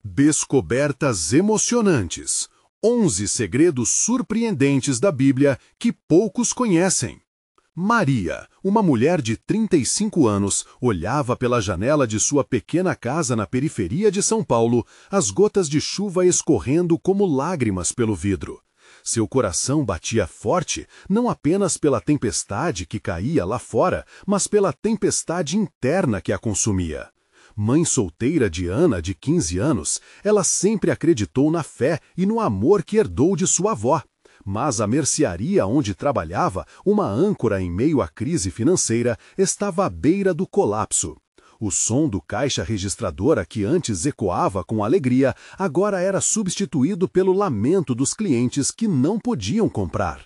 Descobertas emocionantes. 11 segredos surpreendentes da Bíblia que poucos conhecem. Maria, uma mulher de 35 anos, olhava pela janela de sua pequena casa na periferia de São Paulo, as gotas de chuva escorrendo como lágrimas pelo vidro. Seu coração batia forte, não apenas pela tempestade que caía lá fora, mas pela tempestade interna que a consumia. Mãe solteira de Ana, de 15 anos, ela sempre acreditou na fé e no amor que herdou de sua avó. Mas a mercearia onde trabalhava, uma âncora em meio à crise financeira, estava à beira do colapso. O som do caixa registradora que antes ecoava com alegria, agora era substituído pelo lamento dos clientes que não podiam comprar.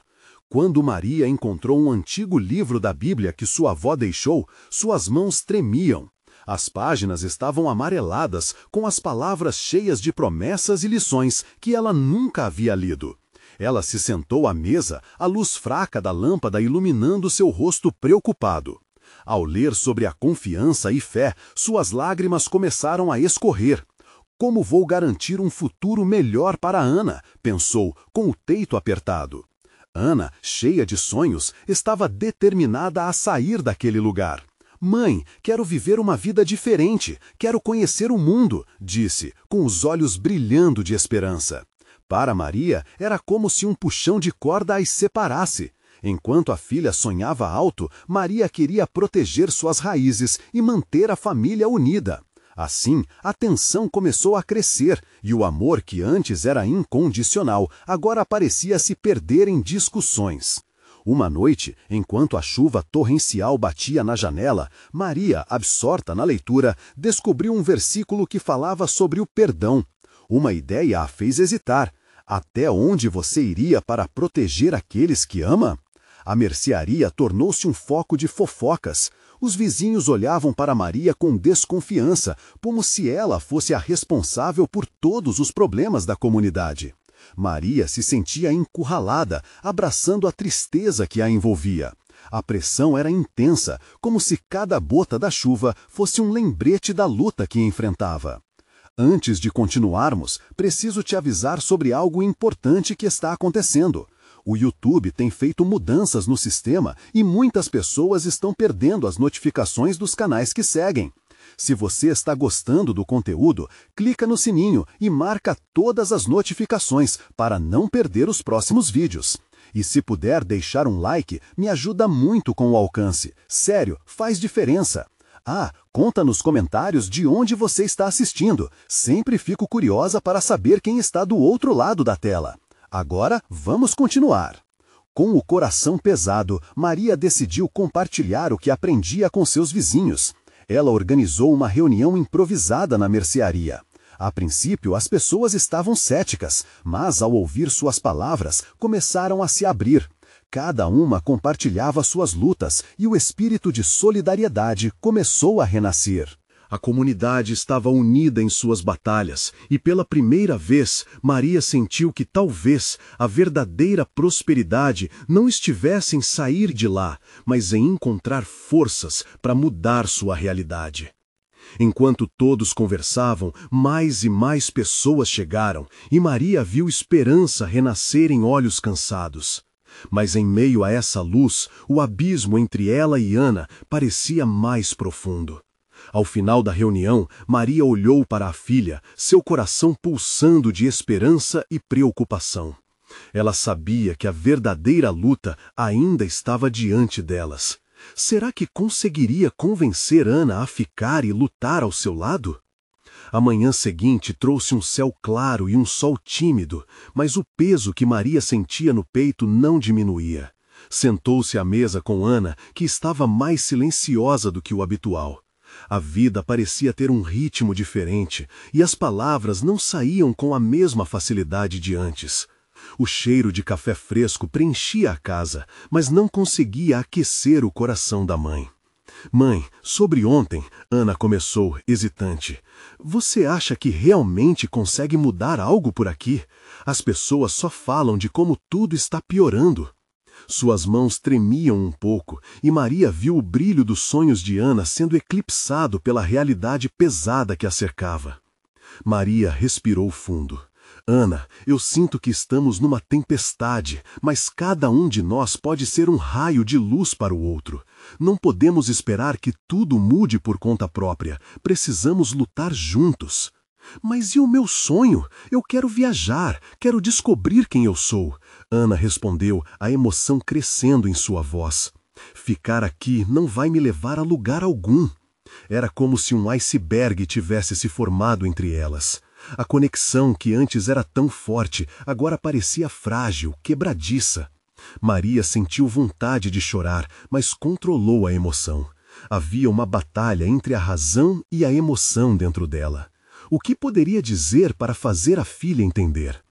Quando Maria encontrou um antigo livro da Bíblia que sua avó deixou, suas mãos tremiam. As páginas estavam amareladas, com as palavras cheias de promessas e lições que ela nunca havia lido. Ela se sentou à mesa, a luz fraca da lâmpada iluminando seu rosto preocupado. Ao ler sobre a confiança e fé, suas lágrimas começaram a escorrer. Como vou garantir um futuro melhor para Ana? Pensou, com o peito apertado. Ana, cheia de sonhos, estava determinada a sair daquele lugar. Mãe, quero viver uma vida diferente, quero conhecer o mundo, disse, com os olhos brilhando de esperança. Para Maria, era como se um puxão de corda as separasse. Enquanto a filha sonhava alto, Maria queria proteger suas raízes e manter a família unida. Assim, a tensão começou a crescer e o amor que antes era incondicional, agora parecia se perder em discussões. Uma noite, enquanto a chuva torrencial batia na janela, Maria, absorta na leitura, descobriu um versículo que falava sobre o perdão. Uma ideia a fez hesitar. Até onde você iria para proteger aqueles que ama? A mercearia tornou-se um foco de fofocas. Os vizinhos olhavam para Maria com desconfiança, como se ela fosse a responsável por todos os problemas da comunidade. Maria se sentia encurralada, abraçando a tristeza que a envolvia. A pressão era intensa, como se cada gota da chuva fosse um lembrete da luta que enfrentava. Antes de continuarmos, preciso te avisar sobre algo importante que está acontecendo. O YouTube tem feito mudanças no sistema e muitas pessoas estão perdendo as notificações dos canais que seguem. Se você está gostando do conteúdo, clica no sininho e marca todas as notificações para não perder os próximos vídeos. E se puder deixar um like, me ajuda muito com o alcance. Sério, faz diferença. Conta nos comentários de onde você está assistindo. Sempre fico curiosa para saber quem está do outro lado da tela. Agora, vamos continuar. Com o coração pesado, Maria decidiu compartilhar o que aprendia com seus vizinhos. Ela organizou uma reunião improvisada na mercearia. A princípio, as pessoas estavam céticas, mas ao ouvir suas palavras, começaram a se abrir. Cada uma compartilhava suas lutas e o espírito de solidariedade começou a renascer. A comunidade estava unida em suas batalhas e pela primeira vez Maria sentiu que talvez a verdadeira prosperidade não estivesse em sair de lá, mas em encontrar forças para mudar sua realidade. Enquanto todos conversavam, mais e mais pessoas chegaram e Maria viu esperança renascer em olhos cansados. Mas em meio a essa luz, o abismo entre ela e Ana parecia mais profundo. Ao final da reunião, Maria olhou para a filha, seu coração pulsando de esperança e preocupação. Ela sabia que a verdadeira luta ainda estava diante delas. Será que conseguiria convencer Ana a ficar e lutar ao seu lado? A manhã seguinte trouxe um céu claro e um sol tímido, mas o peso que Maria sentia no peito não diminuía. Sentou-se à mesa com Ana, que estava mais silenciosa do que o habitual. A vida parecia ter um ritmo diferente, e as palavras não saíam com a mesma facilidade de antes. O cheiro de café fresco preenchia a casa, mas não conseguia aquecer o coração da mãe. Mãe, sobre ontem, Ana começou, hesitante. Você acha que realmente consegue mudar algo por aqui? As pessoas só falam de como tudo está piorando. Suas mãos tremiam um pouco e Maria viu o brilho dos sonhos de Ana sendo eclipsado pela realidade pesada que a cercava. Maria respirou fundo. Ana, eu sinto que estamos numa tempestade, mas cada um de nós pode ser um raio de luz para o outro. Não podemos esperar que tudo mude por conta própria. Precisamos lutar juntos. Mas e o meu sonho? Eu quero viajar, quero descobrir quem eu sou. Ana respondeu, a emoção crescendo em sua voz. Ficar aqui não vai me levar a lugar algum. Era como se um iceberg tivesse se formado entre elas. A conexão que antes era tão forte, agora parecia frágil, quebradiça. Maria sentiu vontade de chorar, mas controlou a emoção. Havia uma batalha entre a razão e a emoção dentro dela. O que poderia dizer para fazer a filha entender?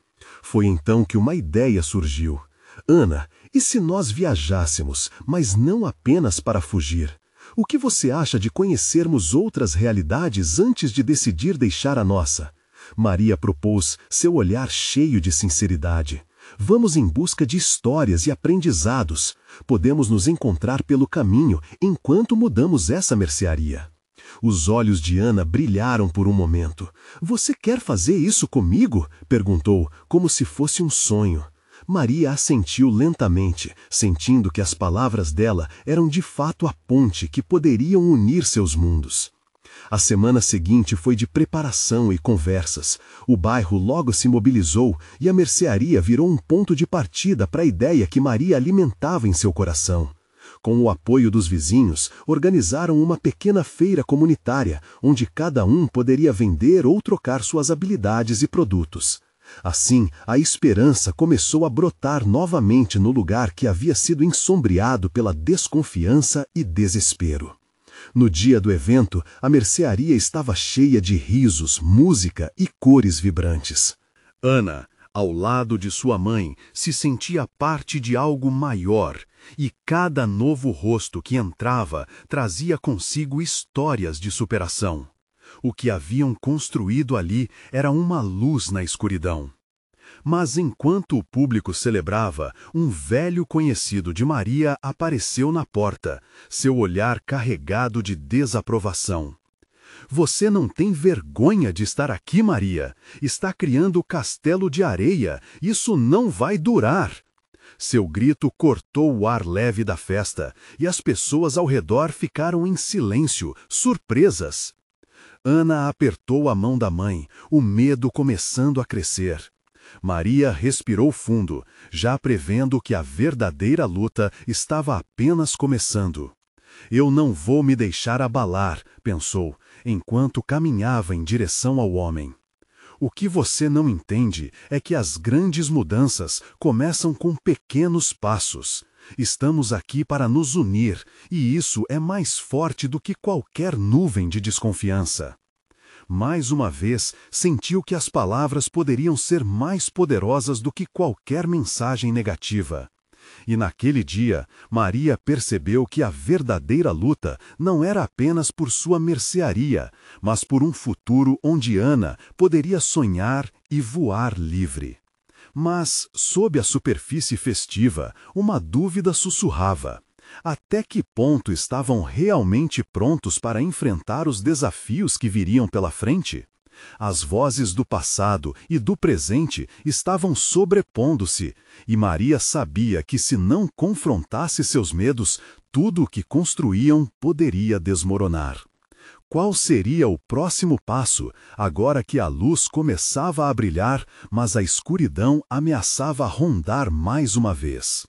Foi então que uma ideia surgiu. Ana, e se nós viajássemos, mas não apenas para fugir? O que você acha de conhecermos outras realidades antes de decidir deixar a nossa? Maria propôs, seu olhar cheio de sinceridade. Vamos em busca de histórias e aprendizados. Podemos nos encontrar pelo caminho enquanto mudamos essa mercearia. Os olhos de Ana brilharam por um momento. Você quer fazer isso comigo? Perguntou, como se fosse um sonho. Maria assentiu lentamente, sentindo que as palavras dela eram de fato a ponte que poderiam unir seus mundos. A semana seguinte foi de preparação e conversas. O bairro logo se mobilizou e a mercearia virou um ponto de partida para a ideia que Maria alimentava em seu coração. Com o apoio dos vizinhos, organizaram uma pequena feira comunitária, onde cada um poderia vender ou trocar suas habilidades e produtos. Assim, a esperança começou a brotar novamente no lugar que havia sido ensombreado pela desconfiança e desespero. No dia do evento, a mercearia estava cheia de risos, música e cores vibrantes. Ana, ao lado de sua mãe, se sentia parte de algo maior, e cada novo rosto que entrava trazia consigo histórias de superação. O que haviam construído ali era uma luz na escuridão. Mas enquanto o público celebrava, um velho conhecido de Maria apareceu na porta, seu olhar carregado de desaprovação. Você não tem vergonha de estar aqui, Maria? Está criando o castelo de areia. Isso não vai durar. Seu grito cortou o ar leve da festa, e as pessoas ao redor ficaram em silêncio, surpresas. Ana apertou a mão da mãe, o medo começando a crescer. Maria respirou fundo, já prevendo que a verdadeira luta estava apenas começando. Eu não vou me deixar abalar, pensou, enquanto caminhava em direção ao homem. O que você não entende é que as grandes mudanças começam com pequenos passos. Estamos aqui para nos unir, e isso é mais forte do que qualquer nuvem de desconfiança. Mais uma vez, sentiu que as palavras poderiam ser mais poderosas do que qualquer mensagem negativa. E naquele dia, Maria percebeu que a verdadeira luta não era apenas por sua mercearia, mas por um futuro onde Ana poderia sonhar e voar livre. Mas, sob a superfície festiva, uma dúvida sussurrava. Até que ponto estavam realmente prontos para enfrentar os desafios que viriam pela frente? As vozes do passado e do presente estavam sobrepondo-se, e Maria sabia que se não confrontasse seus medos, tudo o que construíam poderia desmoronar. Qual seria o próximo passo, agora que a luz começava a brilhar, mas a escuridão ameaçava rondar mais uma vez?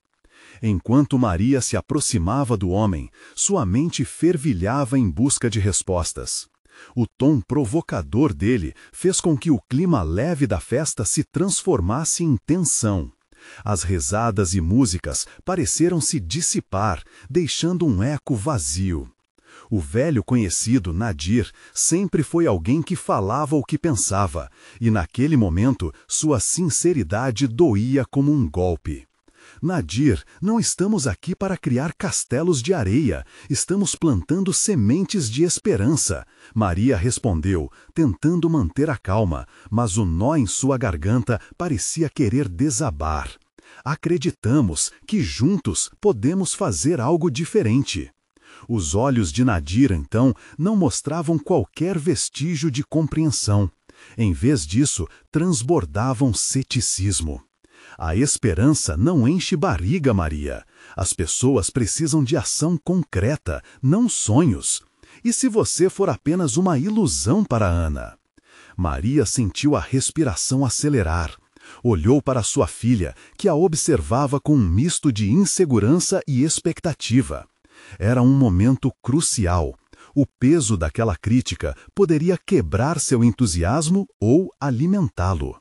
Enquanto Maria se aproximava do homem, sua mente fervilhava em busca de respostas. O tom provocador dele fez com que o clima leve da festa se transformasse em tensão. As risadas e músicas pareceram se dissipar, deixando um eco vazio. O velho conhecido, Nadir, sempre foi alguém que falava o que pensava, e naquele momento sua sinceridade doía como um golpe. Nadir, não estamos aqui para criar castelos de areia, estamos plantando sementes de esperança. Maria respondeu, tentando manter a calma, mas o nó em sua garganta parecia querer desabar. Acreditamos que juntos podemos fazer algo diferente. Os olhos de Nadir, então, não mostravam qualquer vestígio de compreensão. Em vez disso, transbordavam ceticismo. A esperança não enche barriga, Maria. As pessoas precisam de ação concreta, não sonhos. E se você for apenas uma ilusão para Ana? Maria sentiu a respiração acelerar. Olhou para sua filha, que a observava com um misto de insegurança e expectativa. Era um momento crucial. O peso daquela crítica poderia quebrar seu entusiasmo ou alimentá-lo.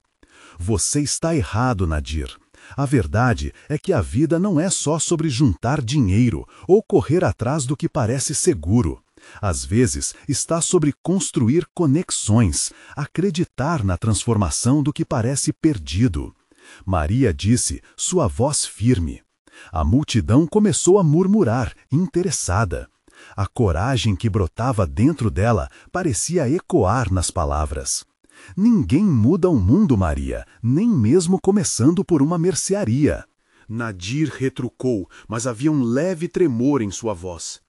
Você está errado, Nadir. A verdade é que a vida não é só sobre juntar dinheiro ou correr atrás do que parece seguro. Às vezes, está sobre construir conexões, acreditar na transformação do que parece perdido. Maria disse, sua voz firme. A multidão começou a murmurar, interessada. A coragem que brotava dentro dela parecia ecoar nas palavras. Ninguém muda o mundo, Maria, nem mesmo começando por uma mercearia. Nadir retrucou, mas havia um leve tremor em sua voz.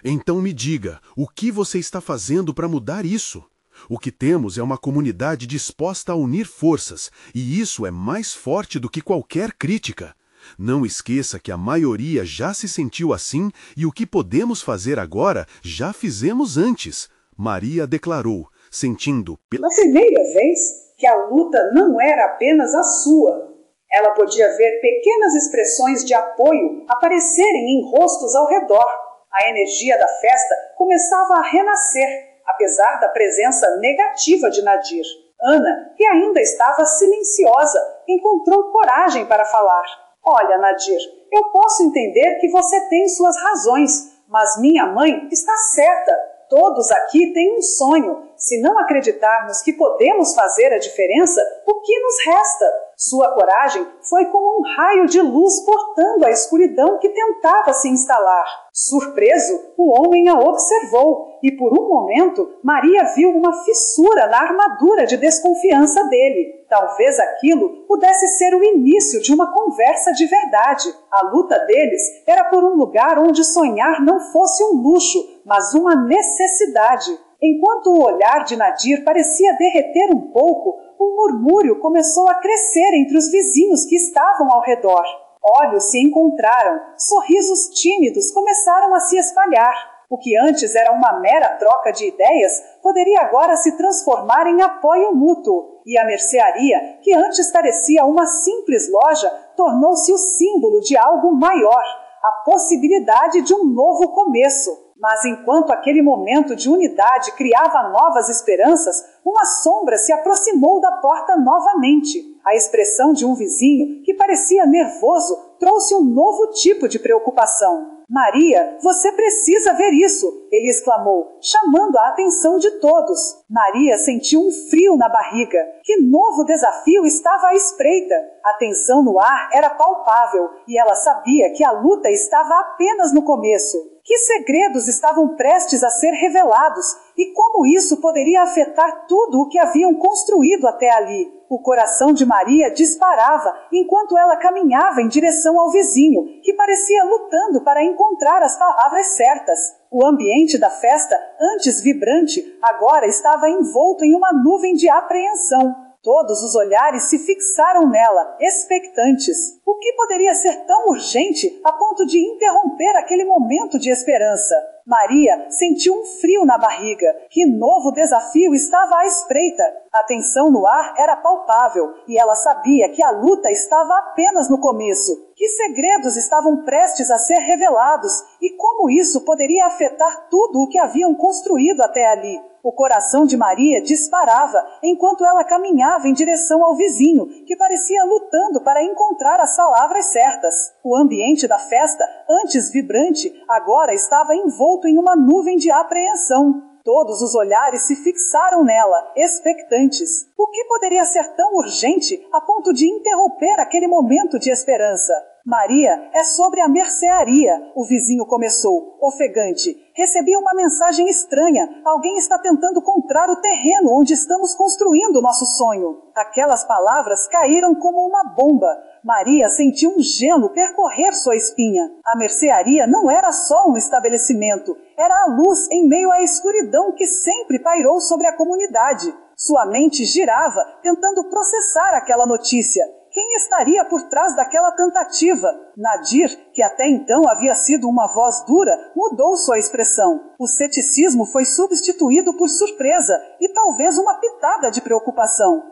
Então me diga, o que você está fazendo para mudar isso? O que temos é uma comunidade disposta a unir forças, e isso é mais forte do que qualquer crítica. Não esqueça que a maioria já se sentiu assim e o que podemos fazer agora já fizemos antes, Maria declarou, sentindo pela primeira vez que a luta não era apenas a sua. Ela podia ver pequenas expressões de apoio aparecerem em rostos ao redor. A energia da festa começava a renascer, apesar da presença negativa de Nadir. Ana, que ainda estava silenciosa, encontrou coragem para falar. Olha, Nadir, eu posso entender que você tem suas razões, mas minha mãe está certa. Todos aqui têm um sonho. Se não acreditarmos que podemos fazer a diferença, o que nos resta? Sua coragem foi como um raio de luz cortando a escuridão que tentava se instalar. Surpreso, o homem a observou e, por um momento, Maria viu uma fissura na armadura de desconfiança dele. Talvez aquilo pudesse ser o início de uma conversa de verdade. A luta deles era por um lugar onde sonhar não fosse um luxo, mas uma necessidade. Enquanto o olhar de Nadir parecia derreter um pouco, um murmúrio começou a crescer entre os vizinhos que estavam ao redor. Olhos se encontraram, sorrisos tímidos começaram a se espalhar. O que antes era uma mera troca de ideias poderia agora se transformar em apoio mútuo. E a mercearia, que antes parecia uma simples loja, tornou-se o símbolo de algo maior, a possibilidade de um novo começo. Mas enquanto aquele momento de unidade criava novas esperanças, uma sombra se aproximou da porta novamente. A expressão de um vizinho, que parecia nervoso, trouxe um novo tipo de preocupação. Maria, você precisa ver isso, ele exclamou, chamando a atenção de todos. Maria sentiu um frio na barriga. Que novo desafio estava à espreita? A tensão no ar era palpável e ela sabia que a luta estava apenas no começo. Que segredos estavam prestes a ser revelados e como isso poderia afetar tudo o que haviam construído até ali? O coração de Maria disparava enquanto ela caminhava em direção ao vizinho, que parecia lutando para encontrar as palavras certas. O ambiente da festa, antes vibrante, agora estava envolto em uma nuvem de apreensão. Todos os olhares se fixaram nela, expectantes. O que poderia ser tão urgente a ponto de interromper aquele momento de esperança? Maria sentiu um frio na barriga. Que novo desafio estava à espreita? A tensão no ar era palpável e ela sabia que a luta estava apenas no começo. Que segredos estavam prestes a ser revelados e como isso poderia afetar tudo o que haviam construído até ali? O coração de Maria disparava enquanto ela caminhava em direção ao vizinho, que parecia lutando para encontrar as palavras certas. O ambiente da festa, antes vibrante, agora estava envolto em uma nuvem de apreensão. Todos os olhares se fixaram nela, expectantes. O que poderia ser tão urgente a ponto de interromper aquele momento de esperança? Maria, é sobre a mercearia, o vizinho começou, ofegante. Recebi uma mensagem estranha. Alguém está tentando comprar o terreno onde estamos construindo o nosso sonho. Aquelas palavras caíram como uma bomba. Maria sentiu um gelo percorrer sua espinha. A mercearia não era só um estabelecimento. Era a luz em meio à escuridão que sempre pairou sobre a comunidade. Sua mente girava, tentando processar aquela notícia. Quem estaria por trás daquela tentativa? Nadir, que até então havia sido uma voz dura, mudou sua expressão. O ceticismo foi substituído por surpresa e talvez uma pitada de preocupação.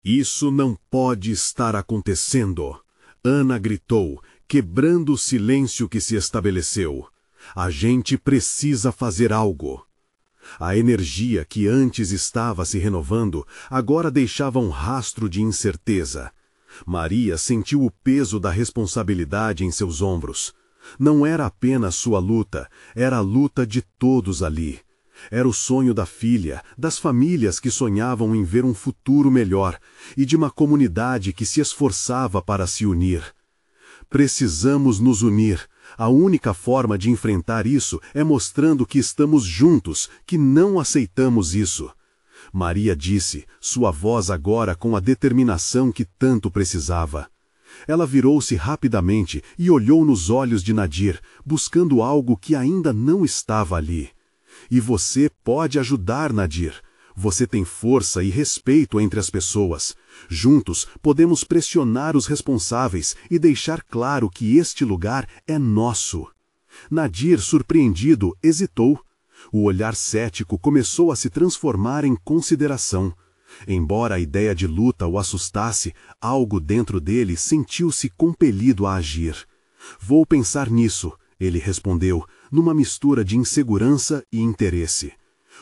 Isso não pode estar acontecendo, Ana gritou, quebrando o silêncio que se estabeleceu. A gente precisa fazer algo. A energia que antes estava se renovando agora deixava um rastro de incerteza. Maria sentiu o peso da responsabilidade em seus ombros. Não era apenas sua luta, era a luta de todos ali. Era o sonho da filha, das famílias que sonhavam em ver um futuro melhor e de uma comunidade que se esforçava para se unir. Precisamos nos unir. A única forma de enfrentar isso é mostrando que estamos juntos, que não aceitamos isso. Maria disse, sua voz agora com a determinação que tanto precisava. Ela virou-se rapidamente e olhou nos olhos de Nadir, buscando algo que ainda não estava ali. E você pode ajudar, Nadir. Você tem força e respeito entre as pessoas. Juntos, podemos pressionar os responsáveis e deixar claro que este lugar é nosso. Nadir, surpreendido, hesitou. O olhar cético começou a se transformar em consideração. Embora a ideia de luta o assustasse, algo dentro dele sentiu-se compelido a agir. Vou pensar nisso, ele respondeu, numa mistura de insegurança e interesse.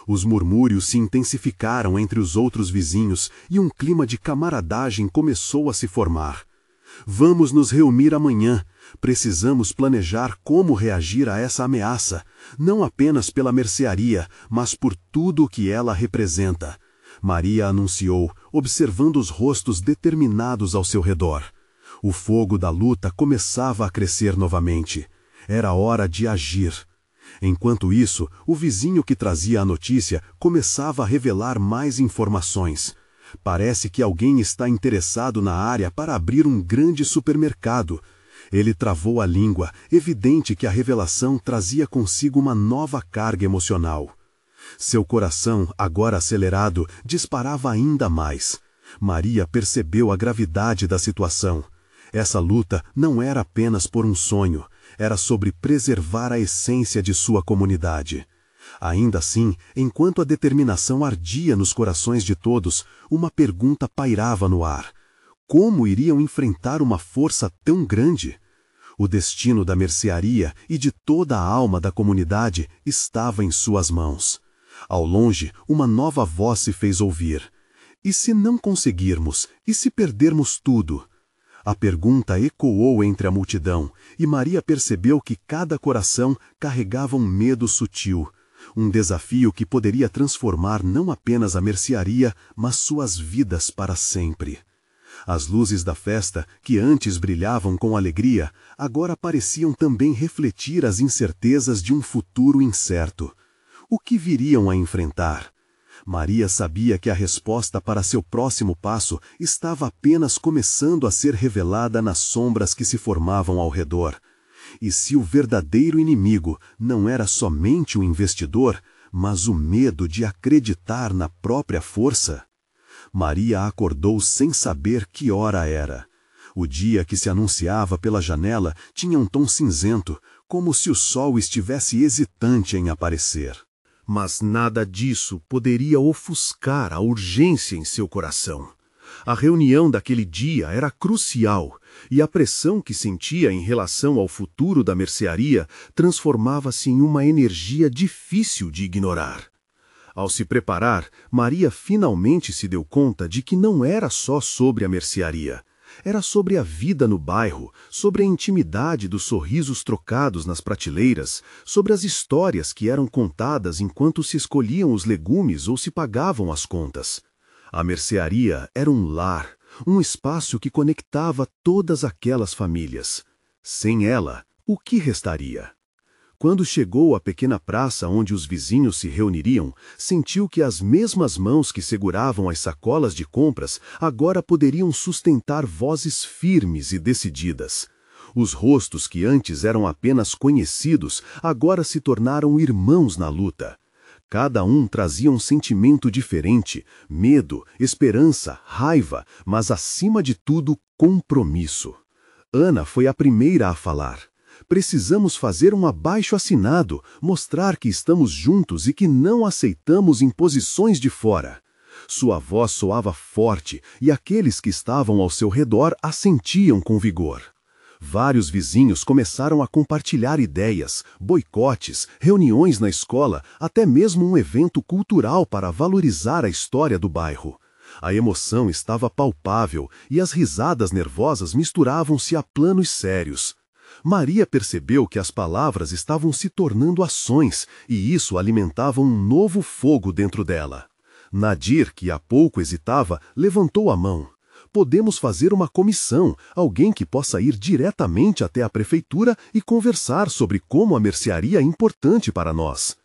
Os murmúrios se intensificaram entre os outros vizinhos e um clima de camaradagem começou a se formar. Vamos nos reunir amanhã. Precisamos planejar como reagir a essa ameaça, não apenas pela mercearia, mas por tudo o que ela representa. Maria anunciou, observando os rostos determinados ao seu redor. O fogo da luta começava a crescer novamente. Era hora de agir. Enquanto isso, o vizinho que trazia a notícia começava a revelar mais informações. Parece que alguém está interessado na área para abrir um grande supermercado. Ele travou a língua, evidente que a revelação trazia consigo uma nova carga emocional. Seu coração, agora acelerado, disparava ainda mais. Maria percebeu a gravidade da situação. Essa luta não era apenas por um sonho, era sobre preservar a essência de sua comunidade. Ainda assim, enquanto a determinação ardia nos corações de todos, uma pergunta pairava no ar. Como iriam enfrentar uma força tão grande? O destino da mercearia e de toda a alma da comunidade estava em suas mãos. Ao longe, uma nova voz se fez ouvir. E se não conseguirmos? E se perdermos tudo? A pergunta ecoou entre a multidão, e Maria percebeu que cada coração carregava um medo sutil, um desafio que poderia transformar não apenas a mercearia, mas suas vidas para sempre. As luzes da festa, que antes brilhavam com alegria, agora pareciam também refletir as incertezas de um futuro incerto. O que viriam a enfrentar? Maria sabia que a resposta para seu próximo passo estava apenas começando a ser revelada nas sombras que se formavam ao redor. E se o verdadeiro inimigo não era somente o investidor, mas o medo de acreditar na própria força? Maria acordou sem saber que hora era. O dia que se anunciava pela janela tinha um tom cinzento, como se o sol estivesse hesitante em aparecer. Mas nada disso poderia ofuscar a urgência em seu coração. A reunião daquele dia era crucial, e a pressão que sentia em relação ao futuro da mercearia transformava-se em uma energia difícil de ignorar. Ao se preparar, Maria finalmente se deu conta de que não era só sobre a mercearia. Era sobre a vida no bairro, sobre a intimidade dos sorrisos trocados nas prateleiras, sobre as histórias que eram contadas enquanto se escolhiam os legumes ou se pagavam as contas. A mercearia era um lar, um espaço que conectava todas aquelas famílias. Sem ela, o que restaria? Quando chegou à pequena praça onde os vizinhos se reuniriam, sentiu que as mesmas mãos que seguravam as sacolas de compras agora poderiam sustentar vozes firmes e decididas. Os rostos que antes eram apenas conhecidos agora se tornaram irmãos na luta. Cada um trazia um sentimento diferente, medo, esperança, raiva, mas acima de tudo, compromisso. Ana foi a primeira a falar. Precisamos fazer um abaixo-assinado, mostrar que estamos juntos e que não aceitamos imposições de fora. Sua voz soava forte e aqueles que estavam ao seu redor a sentiam com vigor. Vários vizinhos começaram a compartilhar ideias, boicotes, reuniões na escola, até mesmo um evento cultural para valorizar a história do bairro. A emoção estava palpável e as risadas nervosas misturavam-se a planos sérios. Maria percebeu que as palavras estavam se tornando ações e isso alimentava um novo fogo dentro dela. Nadir, que há pouco hesitava, levantou a mão. Podemos fazer uma comissão, alguém que possa ir diretamente até a prefeitura e conversar sobre como a mercearia é importante para nós.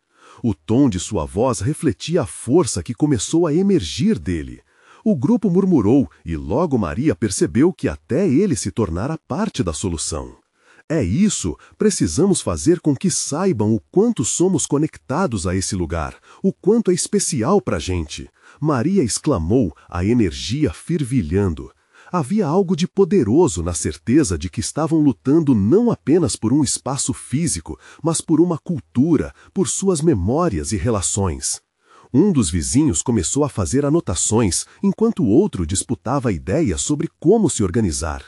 O tom de sua voz refletia a força que começou a emergir dele. O grupo murmurou e logo Maria percebeu que até ele se tornara parte da solução. É isso, precisamos fazer com que saibam o quanto somos conectados a esse lugar, o quanto é especial para a gente. Maria exclamou, a energia fervilhando. Havia algo de poderoso na certeza de que estavam lutando não apenas por um espaço físico, mas por uma cultura, por suas memórias e relações. Um dos vizinhos começou a fazer anotações, enquanto o outro disputava ideias sobre como se organizar.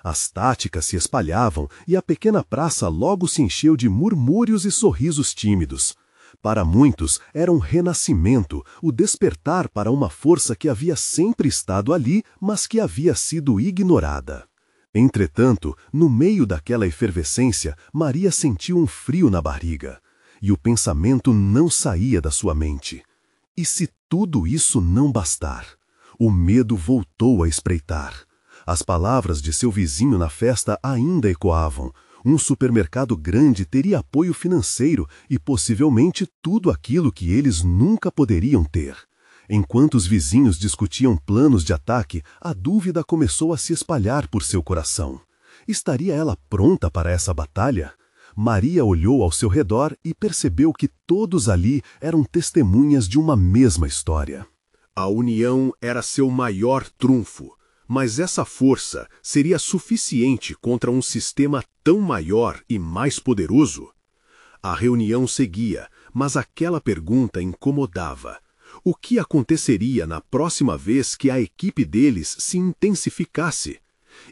As táticas se espalhavam e a pequena praça logo se encheu de murmúrios e sorrisos tímidos. Para muitos, era um renascimento, o despertar para uma força que havia sempre estado ali, mas que havia sido ignorada. Entretanto, no meio daquela efervescência, Maria sentiu um frio na barriga. E o pensamento não saía da sua mente. E se tudo isso não bastar? O medo voltou a espreitar. As palavras de seu vizinho na festa ainda ecoavam. Um supermercado grande teria apoio financeiro e possivelmente tudo aquilo que eles nunca poderiam ter. Enquanto os vizinhos discutiam planos de ataque, a dúvida começou a se espalhar por seu coração. Estaria ela pronta para essa batalha? Maria olhou ao seu redor e percebeu que todos ali eram testemunhas de uma mesma história. A união era seu maior trunfo. Mas essa força seria suficiente contra um sistema tão maior e mais poderoso? A reunião seguia, mas aquela pergunta incomodava. O que aconteceria na próxima vez que a equipe deles se intensificasse?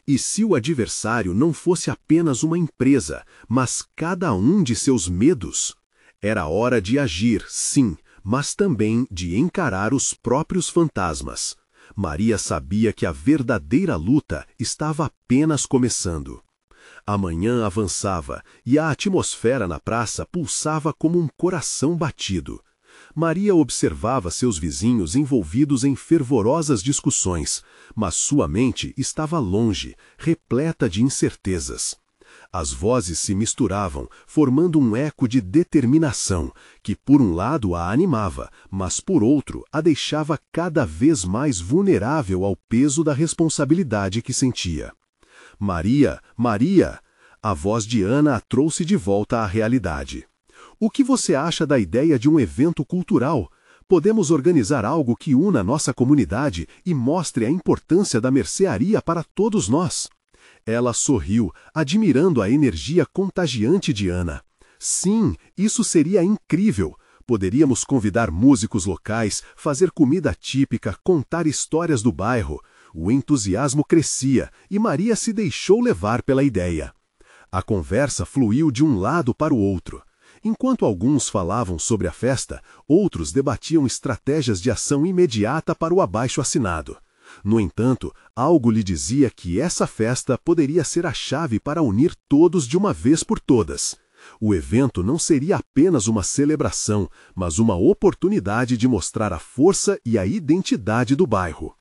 E se o adversário não fosse apenas uma empresa, mas cada um de seus medos? Era hora de agir, sim, mas também de encarar os próprios fantasmas. Maria sabia que a verdadeira luta estava apenas começando. A manhã avançava e a atmosfera na praça pulsava como um coração batido. Maria observava seus vizinhos envolvidos em fervorosas discussões, mas sua mente estava longe, repleta de incertezas. As vozes se misturavam, formando um eco de determinação, que por um lado a animava, mas por outro a deixava cada vez mais vulnerável ao peso da responsabilidade que sentia. Maria, Maria! A voz de Ana a trouxe de volta à realidade. O que você acha da ideia de um evento cultural? Podemos organizar algo que una nossa comunidade e mostre a importância da mercearia para todos nós. Ela sorriu, admirando a energia contagiante de Ana. Sim, isso seria incrível. Poderíamos convidar músicos locais, fazer comida típica, contar histórias do bairro. O entusiasmo crescia e Maria se deixou levar pela ideia. A conversa fluiu de um lado para o outro. Enquanto alguns falavam sobre a festa, outros debatiam estratégias de ação imediata para o abaixo-assinado. No entanto, algo lhe dizia que essa festa poderia ser a chave para unir todos de uma vez por todas. O evento não seria apenas uma celebração, mas uma oportunidade de mostrar a força e a identidade do bairro.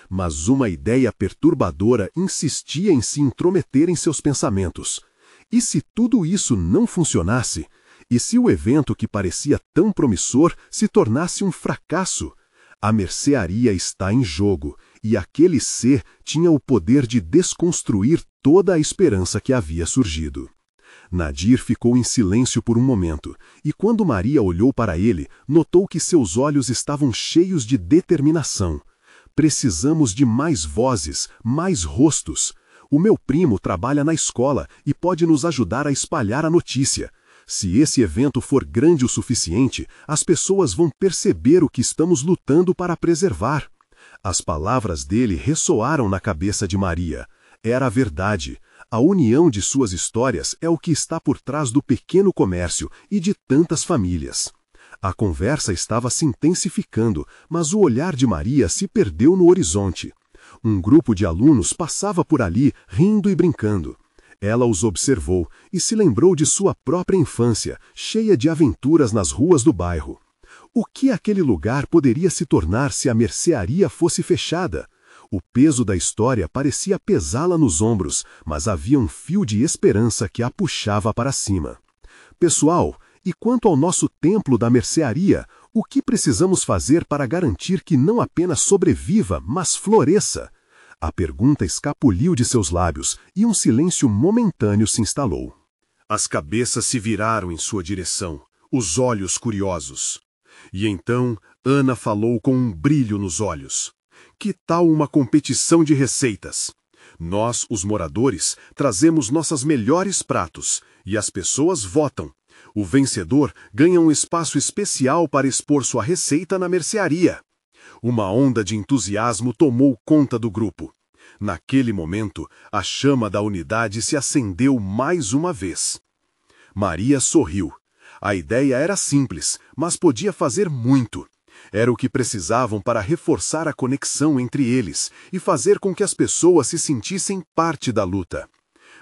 Mas uma ideia perturbadora insistia em se intrometer em seus pensamentos. E se tudo isso não funcionasse? E se o evento que parecia tão promissor se tornasse um fracasso? A mercearia está em jogo, e aquele ser tinha o poder de desconstruir toda a esperança que havia surgido. Nadir ficou em silêncio por um momento, e quando Maria olhou para ele, notou que seus olhos estavam cheios de determinação. Precisamos de mais vozes, mais rostos. O meu primo trabalha na escola e pode nos ajudar a espalhar a notícia. Se esse evento for grande o suficiente, as pessoas vão perceber o que estamos lutando para preservar. As palavras dele ressoaram na cabeça de Maria. Era a verdade. A união de suas histórias é o que está por trás do pequeno comércio e de tantas famílias. A conversa estava se intensificando, mas o olhar de Maria se perdeu no horizonte. Um grupo de alunos passava por ali, rindo e brincando. Ela os observou e se lembrou de sua própria infância, cheia de aventuras nas ruas do bairro. O que aquele lugar poderia se tornar se a mercearia fosse fechada? O peso da história parecia pesá-la nos ombros, mas havia um fio de esperança que a puxava para cima. Pessoal, e quanto ao nosso templo da mercearia, o que precisamos fazer para garantir que não apenas sobreviva, mas floresça? A pergunta escapuliu de seus lábios e um silêncio momentâneo se instalou. As cabeças se viraram em sua direção, os olhos curiosos. E então Ana falou com um brilho nos olhos. Que tal uma competição de receitas? Nós, os moradores, trazemos nossas melhores pratos e as pessoas votam. O vencedor ganha um espaço especial para expor sua receita na mercearia. Uma onda de entusiasmo tomou conta do grupo. Naquele momento, a chama da unidade se acendeu mais uma vez. Maria sorriu. A ideia era simples, mas podia fazer muito. Era o que precisavam para reforçar a conexão entre eles e fazer com que as pessoas se sentissem parte da luta.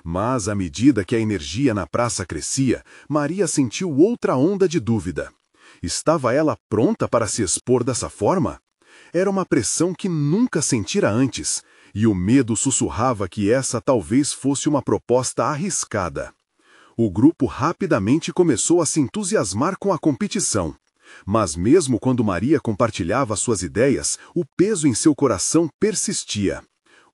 Mas, à medida que a energia na praça crescia, Maria sentiu outra onda de dúvida. Estava ela pronta para se expor dessa forma? Era uma pressão que nunca sentira antes, e o medo sussurrava que essa talvez fosse uma proposta arriscada. O grupo rapidamente começou a se entusiasmar com a competição. Mas mesmo quando Maria compartilhava suas ideias, o peso em seu coração persistia.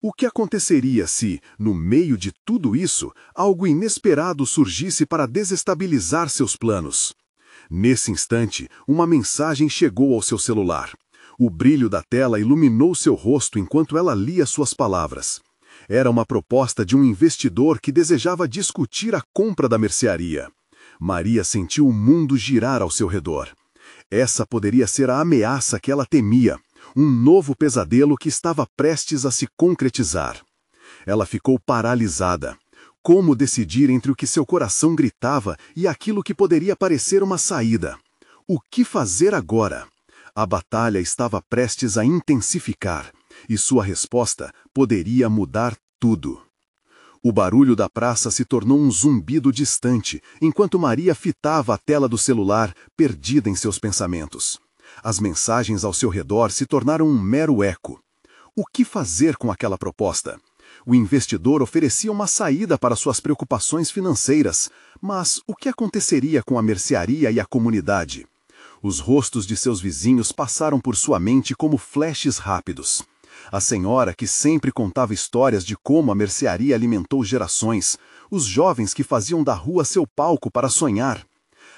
O que aconteceria se, no meio de tudo isso, algo inesperado surgisse para desestabilizar seus planos? Nesse instante, uma mensagem chegou ao seu celular. O brilho da tela iluminou seu rosto enquanto ela lia suas palavras. Era uma proposta de um investidor que desejava discutir a compra da mercearia. Maria sentiu o mundo girar ao seu redor. Essa poderia ser a ameaça que ela temia, um novo pesadelo que estava prestes a se concretizar. Ela ficou paralisada. Como decidir entre o que seu coração gritava e aquilo que poderia parecer uma saída? O que fazer agora? A batalha estava prestes a intensificar, e sua resposta poderia mudar tudo. O barulho da praça se tornou um zumbido distante, enquanto Maria fitava a tela do celular, perdida em seus pensamentos. As mensagens ao seu redor se tornaram um mero eco. O que fazer com aquela proposta? O investidor oferecia uma saída para suas preocupações financeiras, mas o que aconteceria com a mercearia e a comunidade? Os rostos de seus vizinhos passaram por sua mente como flashes rápidos. A senhora que sempre contava histórias de como a mercearia alimentou gerações, os jovens que faziam da rua seu palco para sonhar.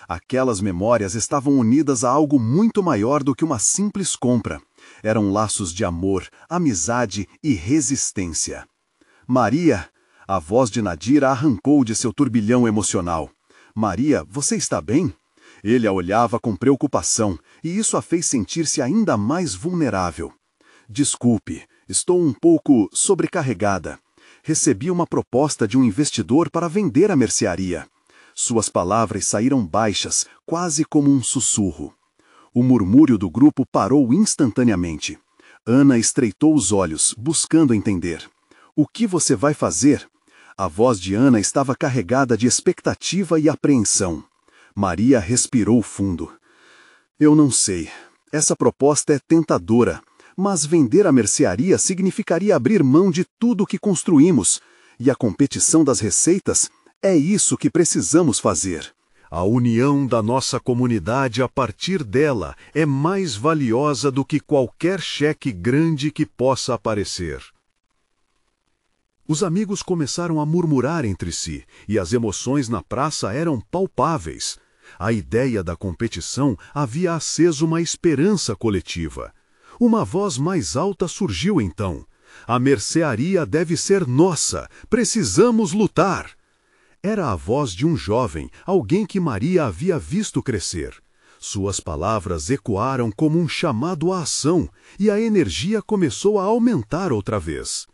Aquelas memórias estavam unidas a algo muito maior do que uma simples compra. Eram laços de amor, amizade e resistência. Maria! A voz de Nadir a arrancou de seu turbilhão emocional. Maria, você está bem? Ele a olhava com preocupação, e isso a fez sentir-se ainda mais vulnerável. Desculpe, estou um pouco sobrecarregada. Recebi uma proposta de um investidor para vender a mercearia. Suas palavras saíram baixas, quase como um sussurro. O murmúrio do grupo parou instantaneamente. Ana estreitou os olhos, buscando entender. O que você vai fazer? A voz de Ana estava carregada de expectativa e apreensão. Maria respirou fundo. Eu não sei. Essa proposta é tentadora. Mas vender a mercearia significaria abrir mão de tudo o que construímos. E a competição das receitas é isso que precisamos fazer. A união da nossa comunidade a partir dela é mais valiosa do que qualquer cheque grande que possa aparecer. Os amigos começaram a murmurar entre si, e as emoções na praça eram palpáveis. A ideia da competição havia aceso uma esperança coletiva. Uma voz mais alta surgiu então. A mercearia deve ser nossa, precisamos lutar. Era a voz de um jovem, alguém que Maria havia visto crescer. Suas palavras ecoaram como um chamado à ação, e a energia começou a aumentar outra vez.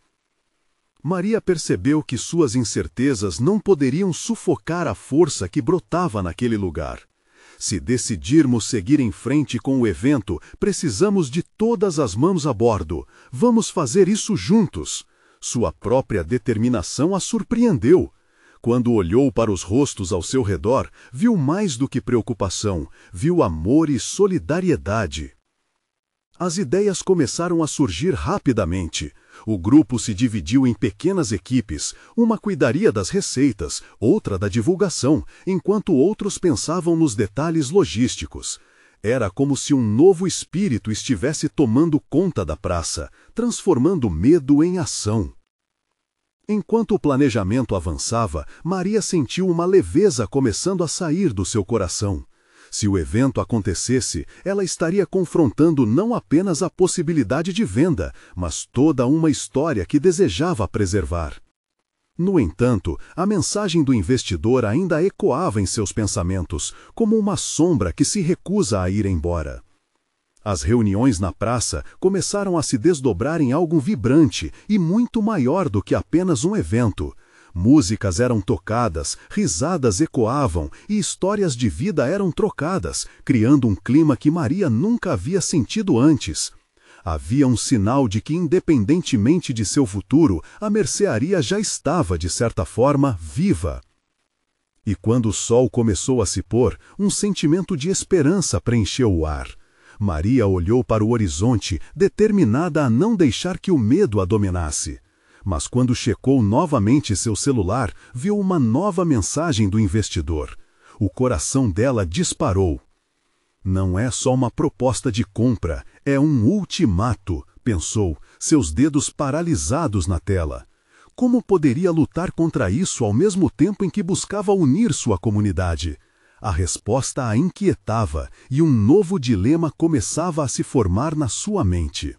Maria percebeu que suas incertezas não poderiam sufocar a força que brotava naquele lugar. Se decidirmos seguir em frente com o evento, precisamos de todas as mãos a bordo. Vamos fazer isso juntos. Sua própria determinação a surpreendeu. Quando olhou para os rostos ao seu redor, viu mais do que preocupação, viu amor e solidariedade. As ideias começaram a surgir rapidamente. O grupo se dividiu em pequenas equipes, uma cuidaria das receitas, outra da divulgação, enquanto outros pensavam nos detalhes logísticos. Era como se um novo espírito estivesse tomando conta da praça, transformando medo em ação. Enquanto o planejamento avançava, Maria sentiu uma leveza começando a sair do seu coração. Se o evento acontecesse, ela estaria confrontando não apenas a possibilidade de venda, mas toda uma história que desejava preservar. No entanto, a mensagem do investidor ainda ecoava em seus pensamentos, como uma sombra que se recusa a ir embora. As reuniões na praça começaram a se desdobrar em algo vibrante e muito maior do que apenas um evento. Músicas eram tocadas, risadas ecoavam e histórias de vida eram trocadas, criando um clima que Maria nunca havia sentido antes. Havia um sinal de que, independentemente de seu futuro, a mercearia já estava, de certa forma, viva. E quando o sol começou a se pôr, um sentimento de esperança preencheu o ar. Maria olhou para o horizonte, determinada a não deixar que o medo a dominasse. Mas quando checou novamente seu celular, viu uma nova mensagem do investidor. O coração dela disparou. Não é só uma proposta de compra, é um ultimato, pensou, seus dedos paralisados na tela. Como poderia lutar contra isso ao mesmo tempo em que buscava unir sua comunidade? A resposta a inquietava e um novo dilema começava a se formar na sua mente.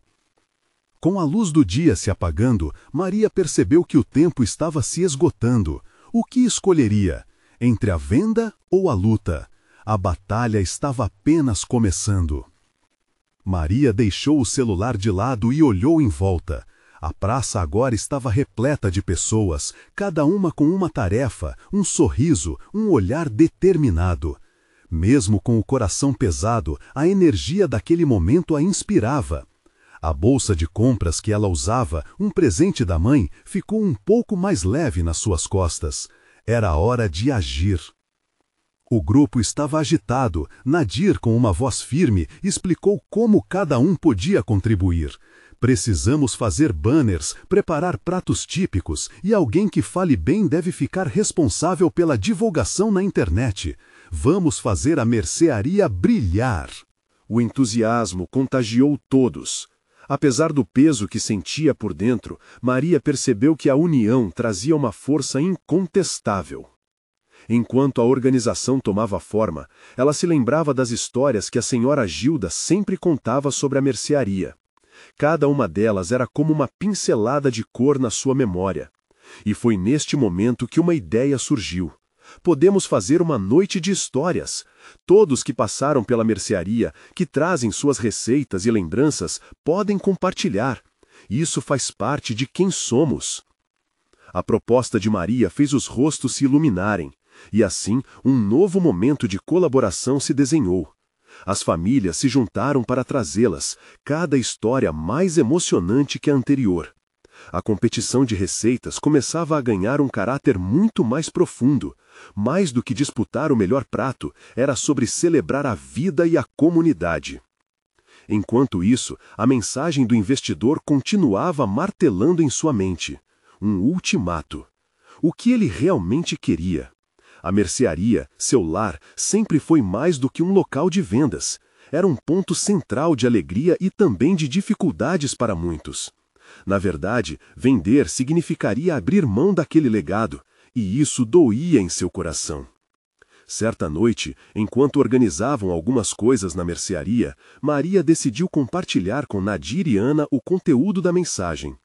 Com a luz do dia se apagando, Maria percebeu que o tempo estava se esgotando. O que escolheria? Entre a venda ou a luta? A batalha estava apenas começando. Maria deixou o celular de lado e olhou em volta. A praça agora estava repleta de pessoas, cada uma com uma tarefa, um sorriso, um olhar determinado. Mesmo com o coração pesado, a energia daquele momento a inspirava. A bolsa de compras que ela usava, um presente da mãe, ficou um pouco mais leve nas suas costas. Era hora de agir. O grupo estava agitado. Nadir, com uma voz firme, explicou como cada um podia contribuir. Precisamos fazer banners, preparar pratos típicos, e alguém que fale bem deve ficar responsável pela divulgação na internet. Vamos fazer a mercearia brilhar. O entusiasmo contagiou todos. Apesar do peso que sentia por dentro, Maria percebeu que a união trazia uma força incontestável. Enquanto a organização tomava forma, ela se lembrava das histórias que a senhora Gilda sempre contava sobre a mercearia. Cada uma delas era como uma pincelada de cor na sua memória. E foi neste momento que uma ideia surgiu. Podemos fazer uma noite de histórias. Todos que passaram pela mercearia, que trazem suas receitas e lembranças, podem compartilhar. Isso faz parte de quem somos. A proposta de Maria fez os rostos se iluminarem, e assim um novo momento de colaboração se desenhou. As famílias se juntaram para trazê-las, cada história mais emocionante que a anterior. A competição de receitas começava a ganhar um caráter muito mais profundo. Mais do que disputar o melhor prato, era sobre celebrar a vida e a comunidade. Enquanto isso, a mensagem do investidor continuava martelando em sua mente. Um ultimato. O que ele realmente queria? A mercearia, seu lar, sempre foi mais do que um local de vendas. Era um ponto central de alegria e também de dificuldades para muitos. Na verdade, vender significaria abrir mão daquele legado, e isso doía em seu coração. Certa noite, enquanto organizavam algumas coisas na mercearia, Maria decidiu compartilhar com Nadir e Ana o conteúdo da mensagem.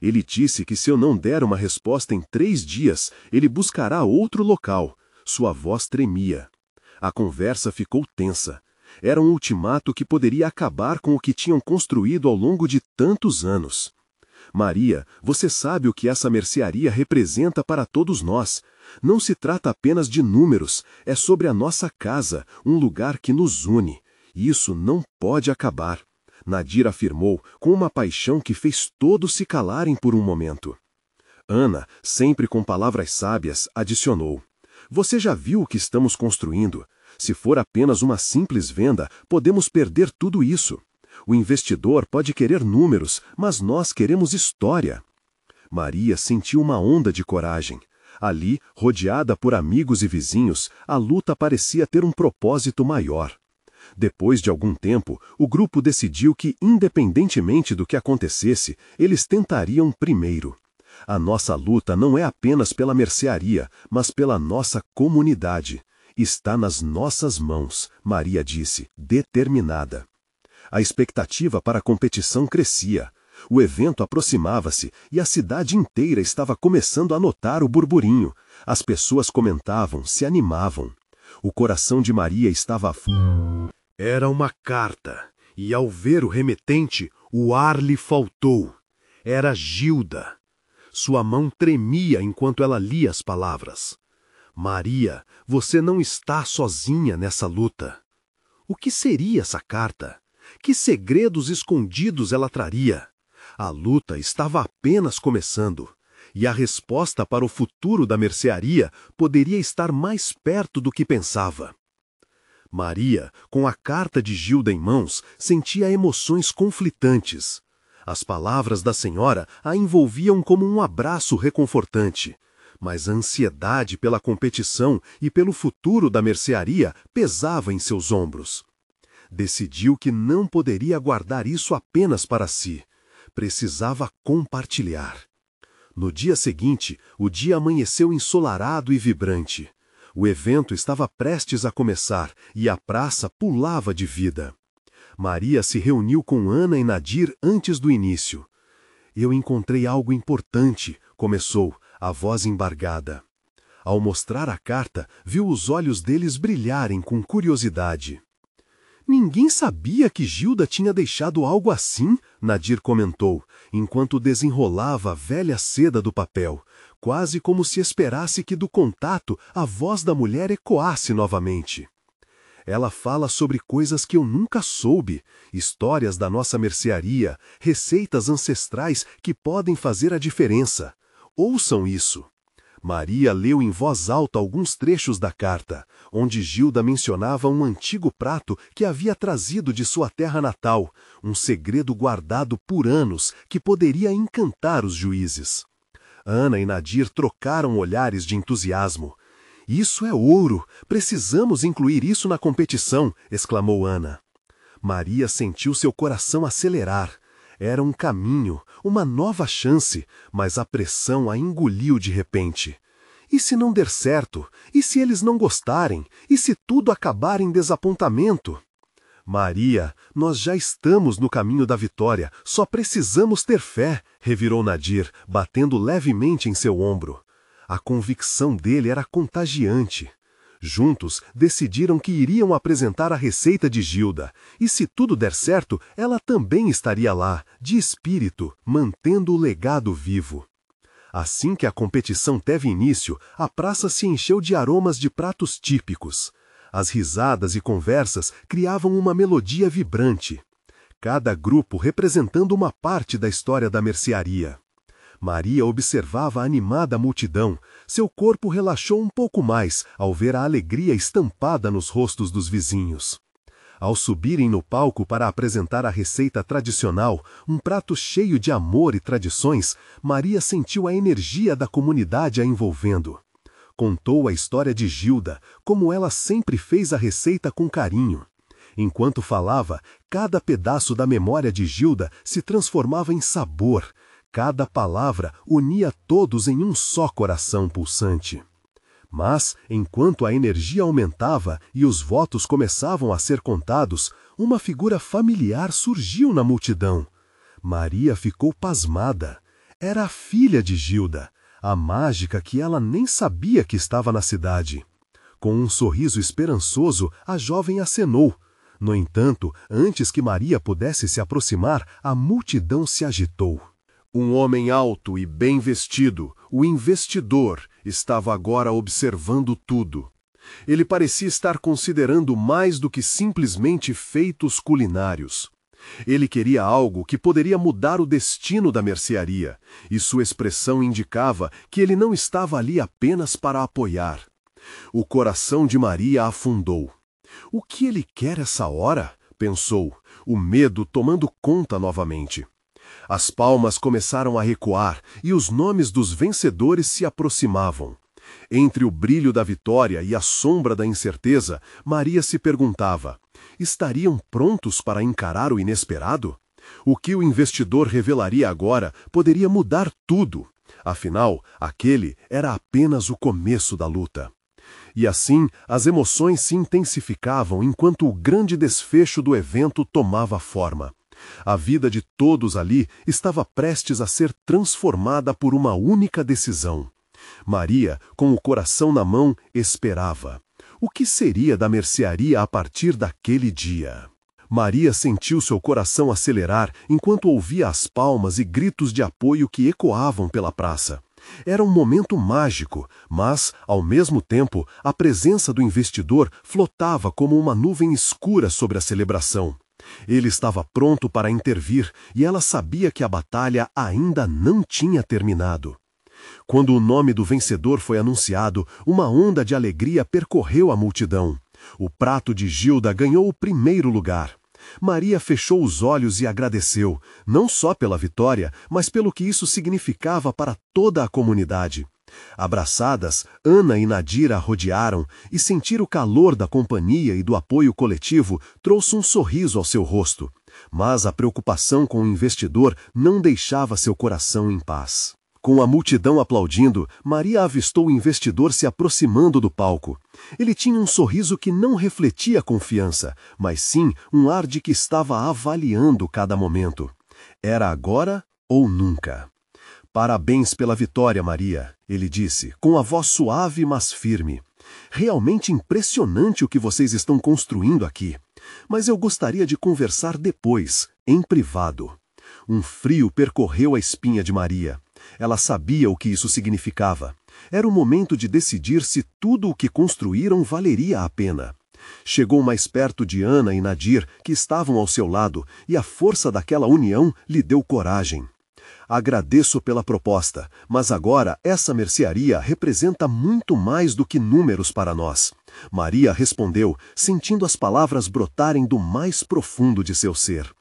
Ele disse que se eu não der uma resposta em 3 dias, ele buscará outro local. Sua voz tremia. A conversa ficou tensa. Era um ultimato que poderia acabar com o que tinham construído ao longo de tantos anos. Maria, você sabe o que essa mercearia representa para todos nós. Não se trata apenas de números, é sobre a nossa casa, um lugar que nos une. Isso não pode acabar. Nadir afirmou com uma paixão que fez todos se calarem por um momento. Ana, sempre com palavras sábias, adicionou: você já viu o que estamos construindo? Se for apenas uma simples venda, podemos perder tudo isso. O investidor pode querer números, mas nós queremos história. Maria sentiu uma onda de coragem. Ali, rodeada por amigos e vizinhos, a luta parecia ter um propósito maior. Depois de algum tempo, o grupo decidiu que, independentemente do que acontecesse, eles tentariam primeiro. A nossa luta não é apenas pela mercearia, mas pela nossa comunidade. Está nas nossas mãos, Maria disse, determinada. A expectativa para a competição crescia. O evento aproximava-se e a cidade inteira estava começando a notar o burburinho. As pessoas comentavam, se animavam. O coração de Maria estava... Era uma carta, e ao ver o remetente, o ar lhe faltou. Era Gilda. Sua mão tremia enquanto ela lia as palavras. Maria, você não está sozinha nessa luta. O que seria essa carta? Que segredos escondidos ela traria? A luta estava apenas começando, e a resposta para o futuro da mercearia poderia estar mais perto do que pensava. Maria, com a carta de Gilda em mãos, sentia emoções conflitantes. As palavras da senhora a envolviam como um abraço reconfortante, mas a ansiedade pela competição e pelo futuro da mercearia pesava em seus ombros. Decidiu que não poderia guardar isso apenas para si. Precisava compartilhar. No dia seguinte, o dia amanheceu ensolarado e vibrante. O evento estava prestes a começar e a praça pulava de vida. Maria se reuniu com Ana e Nadir antes do início. Eu encontrei algo importante, começou, a voz embargada. Ao mostrar a carta, viu os olhos deles brilharem com curiosidade. Ninguém sabia que Gilda tinha deixado algo assim, Nadir comentou, enquanto desenrolava a velha seda do papel, quase como se esperasse que do contato a voz da mulher ecoasse novamente. Ela fala sobre coisas que eu nunca soube, histórias da nossa mercearia, receitas ancestrais que podem fazer a diferença. Ouçam isso. Maria leu em voz alta alguns trechos da carta, onde Gilda mencionava um antigo prato que havia trazido de sua terra natal, um segredo guardado por anos que poderia encantar os juízes. Ana e Nadir trocaram olhares de entusiasmo. Isso é ouro! Precisamos incluir isso na competição! Exclamou Ana. Maria sentiu seu coração acelerar. Era um caminho, uma nova chance, mas a pressão a engoliu de repente. E se não der certo? E se eles não gostarem? E se tudo acabar em desapontamento? Maria, nós já estamos no caminho da vitória, só precisamos ter fé, revirou Nadir, batendo levemente em seu ombro. A convicção dele era contagiante. Juntos, decidiram que iriam apresentar a receita de Gilda, e se tudo der certo, ela também estaria lá, de espírito, mantendo o legado vivo. Assim que a competição teve início, a praça se encheu de aromas de pratos típicos. As risadas e conversas criavam uma melodia vibrante. Cada grupo representando uma parte da história da mercearia. Maria observava a animada multidão. Seu corpo relaxou um pouco mais ao ver a alegria estampada nos rostos dos vizinhos. Ao subirem no palco para apresentar a receita tradicional, um prato cheio de amor e tradições, Maria sentiu a energia da comunidade a envolvendo. Contou a história de Gilda, como ela sempre fez a receita com carinho. Enquanto falava, cada pedaço da memória de Gilda se transformava em sabor. Cada palavra unia todos em um só coração pulsante. Mas, enquanto a energia aumentava e os votos começavam a ser contados, uma figura familiar surgiu na multidão. Maria ficou pasmada. Era a filha de Gilda, a mágica que ela nem sabia que estava na cidade. Com um sorriso esperançoso, a jovem acenou. No entanto, antes que Maria pudesse se aproximar, a multidão se agitou. Um homem alto e bem vestido, o investidor, estava agora observando tudo. Ele parecia estar considerando mais do que simplesmente feitos culinários. Ele queria algo que poderia mudar o destino da mercearia, e sua expressão indicava que ele não estava ali apenas para apoiar. O coração de Maria afundou. O que ele quer essa hora? Pensou, o medo tomando conta novamente. As palmas começaram a recuar e os nomes dos vencedores se aproximavam. Entre o brilho da vitória e a sombra da incerteza, Maria se perguntava: estariam prontos para encarar o inesperado? O que o investidor revelaria agora poderia mudar tudo. Afinal, aquele era apenas o começo da luta. E assim, as emoções se intensificavam enquanto o grande desfecho do evento tomava forma. A vida de todos ali estava prestes a ser transformada por uma única decisão. Maria, com o coração na mão, esperava. O que seria da mercearia a partir daquele dia? Maria sentiu seu coração acelerar enquanto ouvia as palmas e gritos de apoio que ecoavam pela praça. Era um momento mágico, mas, ao mesmo tempo, a presença do investidor flotava como uma nuvem escura sobre a celebração. Ele estava pronto para intervir e ela sabia que a batalha ainda não tinha terminado. Quando o nome do vencedor foi anunciado, uma onda de alegria percorreu a multidão. O prato de Gilda ganhou o primeiro lugar. Maria fechou os olhos e agradeceu, não só pela vitória, mas pelo que isso significava para toda a comunidade. Abraçadas, Ana e Nadir a rodearam e sentir o calor da companhia e do apoio coletivo trouxe um sorriso ao seu rosto. Mas a preocupação com o investidor não deixava seu coração em paz. Com a multidão aplaudindo, Maria avistou o investidor se aproximando do palco. Ele tinha um sorriso que não refletia confiança, mas sim um ar de que estava avaliando cada momento. Era agora ou nunca. Parabéns pela vitória, Maria, ele disse, com a voz suave mas firme. Realmente impressionante o que vocês estão construindo aqui. Mas eu gostaria de conversar depois, em privado. Um frio percorreu a espinha de Maria. Ela sabia o que isso significava. Era o momento de decidir se tudo o que construíram valeria a pena. Chegou mais perto de Ana e Nadir, que estavam ao seu lado, e a força daquela união lhe deu coragem. Agradeço pela proposta, mas agora essa mercearia representa muito mais do que números para nós. Maria respondeu, sentindo as palavras brotarem do mais profundo de seu ser.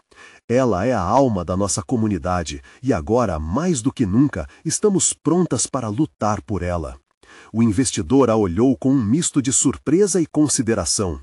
Ela é a alma da nossa comunidade e agora, mais do que nunca, estamos prontas para lutar por ela. O investidor a olhou com um misto de surpresa e consideração.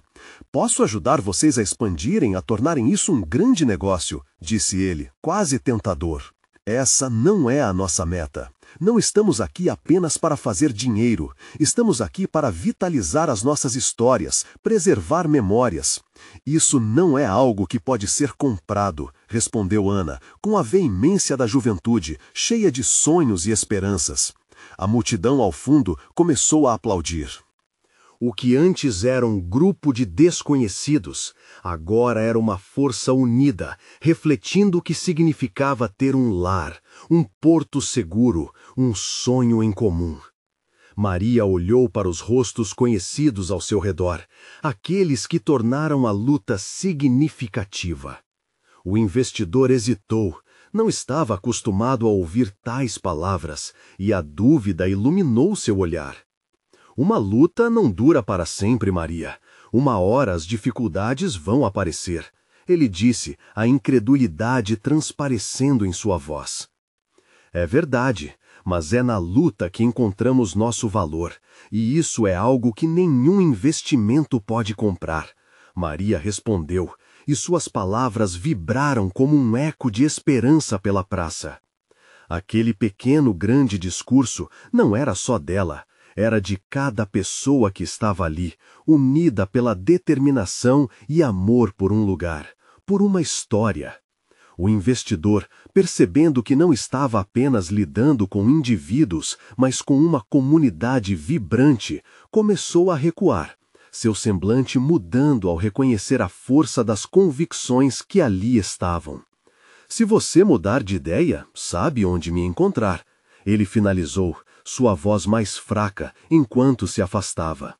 Posso ajudar vocês a expandirem, a tornarem isso um grande negócio, disse ele, quase tentador. Essa não é a nossa meta. Não estamos aqui apenas para fazer dinheiro. Estamos aqui para vitalizar as nossas histórias, preservar memórias. Isso não é algo que pode ser comprado, respondeu Ana, com a veemência da juventude, cheia de sonhos e esperanças. A multidão ao fundo começou a aplaudir. O que antes era um grupo de desconhecidos, agora era uma força unida, refletindo o que significava ter um lar, um porto seguro, um sonho em comum. Maria olhou para os rostos conhecidos ao seu redor, aqueles que tornaram a luta significativa. O investidor hesitou, não estava acostumado a ouvir tais palavras, e a dúvida iluminou seu olhar. Uma luta não dura para sempre, Maria. Uma hora as dificuldades vão aparecer. Ele disse, a incredulidade transparecendo em sua voz. É verdade, mas é na luta que encontramos nosso valor, e isso é algo que nenhum investimento pode comprar. Maria respondeu, e suas palavras vibraram como um eco de esperança pela praça. Aquele pequeno grande discurso não era só dela, era de cada pessoa que estava ali, unida pela determinação e amor por um lugar, por uma história. O investidor, percebendo que não estava apenas lidando com indivíduos, mas com uma comunidade vibrante, começou a recuar, seu semblante mudando ao reconhecer a força das convicções que ali estavam. Se você mudar de ideia, sabe onde me encontrar, ele finalizou, sua voz mais fraca, enquanto se afastava.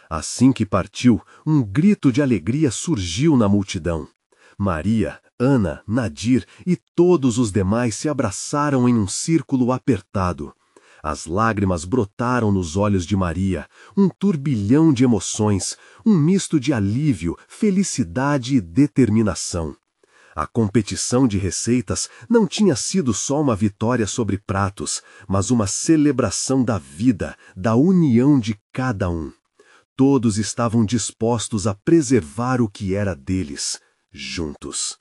Assim que partiu, um grito de alegria surgiu na multidão. Maria, Ana, Nadir e todos os demais se abraçaram em um círculo apertado. As lágrimas brotaram nos olhos de Maria, um turbilhão de emoções, um misto de alívio, felicidade e determinação. A competição de receitas não tinha sido só uma vitória sobre pratos, mas uma celebração da vida, da união de cada um. Todos estavam dispostos a preservar o que era deles, juntos.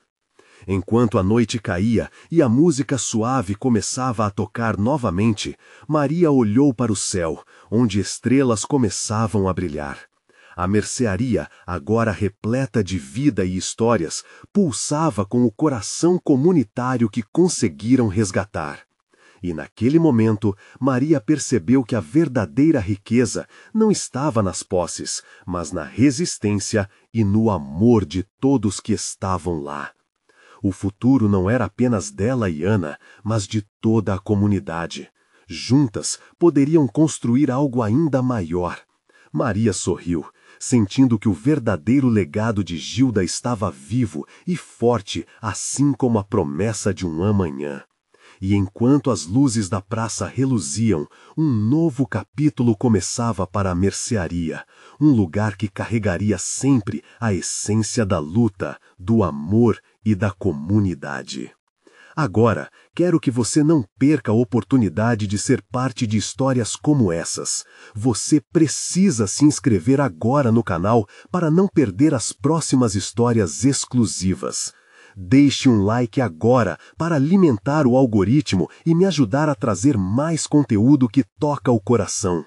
Enquanto a noite caía e a música suave começava a tocar novamente, Maria olhou para o céu, onde estrelas começavam a brilhar. A mercearia, agora repleta de vida e histórias, pulsava com o coração comunitário que conseguiram resgatar. E naquele momento, Maria percebeu que a verdadeira riqueza não estava nas posses, mas na resistência e no amor de todos que estavam lá. O futuro não era apenas dela e Ana, mas de toda a comunidade. Juntas, poderiam construir algo ainda maior. Maria sorriu, sentindo que o verdadeiro legado de Gilda estava vivo e forte, assim como a promessa de um amanhã. E enquanto as luzes da praça reluziam, um novo capítulo começava para a mercearia, um lugar que carregaria sempre a essência da luta, do amor e da comunidade. Agora, quero que você não perca a oportunidade de ser parte de histórias como essas. Você precisa se inscrever agora no canal para não perder as próximas histórias exclusivas. Deixe um like agora para alimentar o algoritmo e me ajudar a trazer mais conteúdo que toca o coração.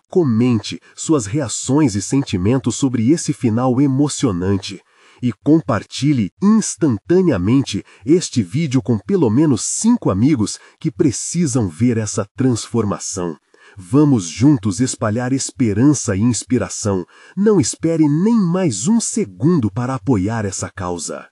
Comente suas reações e sentimentos sobre esse final emocionante. E compartilhe instantaneamente este vídeo com pelo menos 5 amigos que precisam ver essa transformação. Vamos juntos espalhar esperança e inspiração. Não espere nem mais um segundo para apoiar essa causa.